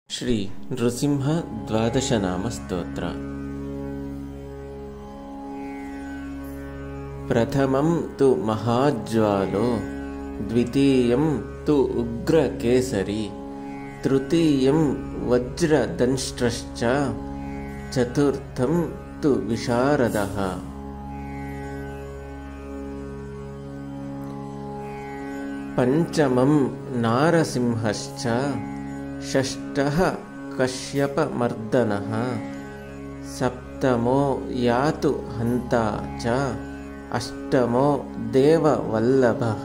ಶ್ರೀ ನೃಸಿಂಹ ದ್ವಾದಶನಾಮ ಸ್ತೋತ್ರ. ಪ್ರಥಮಂ ತು ಮಹಾಜ್ವಾಲೋ, ದ್ವಿತೀಯಂ ತು ಉಗ್ರಕೇಸರಿ, ತೃತೀಯಂ ವಜ್ರದಂಷ್ಟ್ರಶ್ಚ, ಚತುರ್ಥಂ ತು ವಿಶಾರದಃ. ಪಂಚಮಂ ನಾರಸಿಂಹಶ್ಚ, ಷಷ್ಠಃ ಕಶ್ಯಪಮರ್ದನಃ, ಸಪ್ತಮೋ ಯಾತು ಹಂತಾ ಚ, ಅಷ್ಟಮೋ ದೇವವಲ್ಲಭಃ.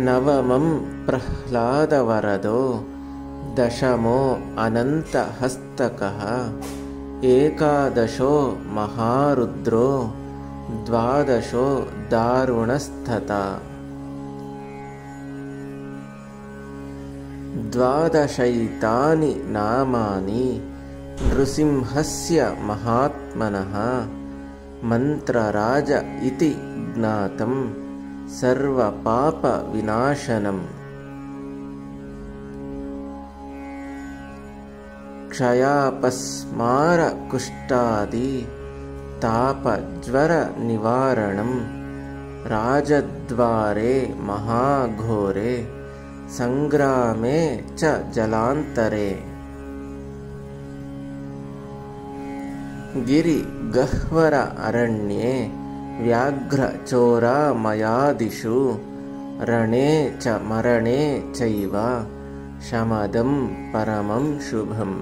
ನವಮಂ ಪ್ರಹ್ಲಾದವರದೋ, ದಶಮೋ ಅನಂತಹಸ್ತಕಃ, ಏಕಾದಶೋ ಮಹಾರುದ್ರೋ, ದ್ವಾದಶೋ ದಾರುಣಸ್ತಥಾ. ದ್ವಾದಶೈತಾನಿ ನಾಮಾನಿ ನೃಸಿಂಹಸ್ಯ ಮಹಾತ್ಮನಃ, ಮಂತ್ರರಾಜ ಇತಿ ಜ್ಞಾತಂ ಸರ್ವಪಾಪ ವಿನಾಶನಂ. ಕ್ಷಯಾಪಸ್ಮಾರ ಕುಷ್ಠಾದಿ ತಾಪಜ್ವರ ನಿವಾರಣಂ, ರಾಜದ್ವಾರೆ ಮಹಾಘೋರೆ ಸಂಗ್ರಾಮೇ ಚ ಜಲಾಂತರೆ. ಗಿರಿ ಗಹ್ವರ ಅರಣ್ಯೇ ವ್ಯಾಘ್ರ ಚೋರಾಮಯಾದಿಷು, ರಣೇ ಚ ಮರಣೇ ಚೈವ ಶಮದಂ ಪರಮಂ ಶುಭಂ.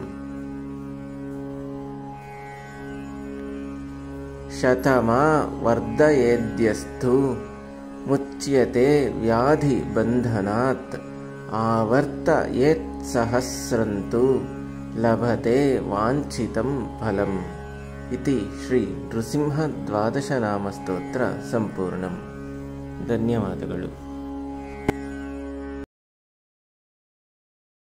ಶತಮಾ ವರ್ಧಯೇದ್ಯಸ್ತು ಮುಚ್ಯತೆ ವ್ಯಾಧಿ ಬಂಧನಾತ್, ಆವರ್ತಯೇತ್ ಸಹಸ್ರಂತು ಲಭತೆ ವಾಂಛಿತಂ ಫಲಂ. ಇತಿ ಶ್ರೀ ನೃಸಿಂಹ ದ್ವಾದಶನಾಮ ಸ್ತೋತ್ರ ಸಂಪೂರ್ಣಂ. ಧನ್ಯವಾದಗಳು.